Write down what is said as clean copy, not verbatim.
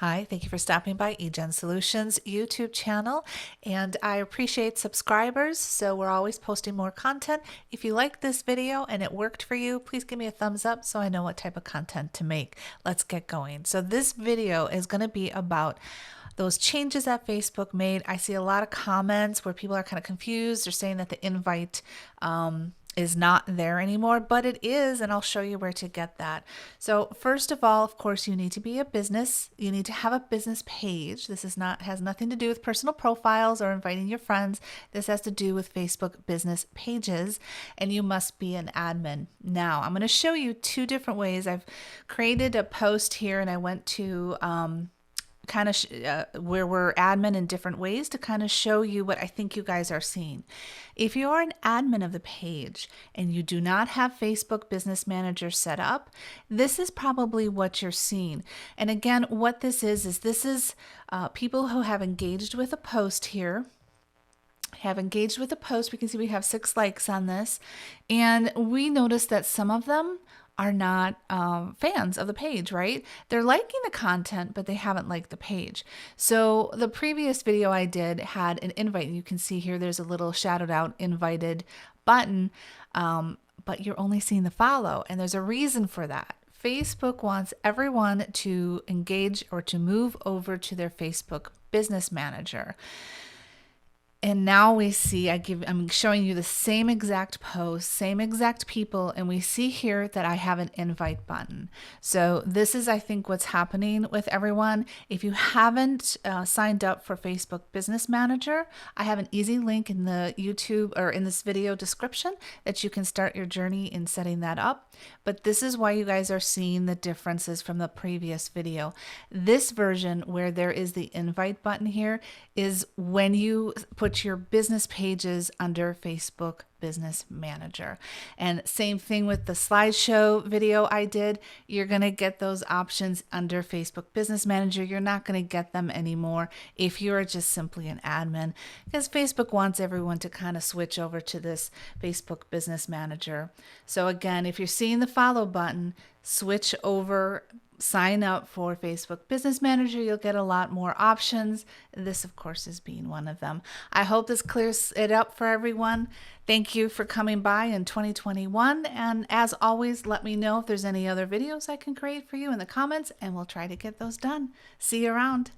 Hi, thank you for stopping by eJenn Solutions YouTube channel, and I appreciate subscribers, so we're always posting more content. If you liked this video and it worked for you, please give me a thumbs up so I know what type of content to make. Let's get going. So this video is going to be about those changes that Facebook made. I see a lot of comments where people are kind of confused. They're saying that the invite is not there anymore, but it is, and I'll show you where to get that. So first of all, of course, you need to be a business. You need to have a business page. This has nothing to do with personal profiles or inviting your friends. This has to do with Facebook business pages, and you must be an admin. Now, I'm going to show you two different ways. I've created a post here, and I went to where we're admin in different ways to kind of show you what I think you guys are seeing. If you are an admin of the page and you do not have Facebook Business Manager set up, this is probably what you're seeing. And again, what this is people who have engaged with a post here. Have engaged with a post. We can see we have 6 likes on this, and we notice that some of them are not fans of the page, right? They're liking the content, but they haven't liked the page. So the previous video I did had an invite. You can see here there's a little shadowed out invited button, but you're only seeing the follow, and there's a reason for that. Facebook wants everyone to engage or to move over to their Facebook Business Manager. And now we see, I'm showing you the same exact post, same exact people, and we see here that I have an invite button. So this is, I think, what's happening with everyone. If you haven't signed up for Facebook Business Manager, I have an easy link in the YouTube or in this video description that you can start your journey in setting that up. But this is why you guys are seeing the differences from the previous video. This version where there is the invite button here is when you put your business pages under Facebook Business Manager. And same thing with the slideshow video I did. You're going to get those options under Facebook Business Manager. You're not going to get them anymore if you're just simply an admin, because Facebook wants everyone to kind of switch over to this Facebook Business Manager. So again, if you're seeing the follow button, switch over, sign up for Facebook Business Manager. You'll get a lot more options. This, of course, is being one of them. I hope this clears it up for everyone. Thank you for coming by in 2021. And as always, let me know if there's any other videos I can create for you in the comments, and we'll try to get those done. See you around.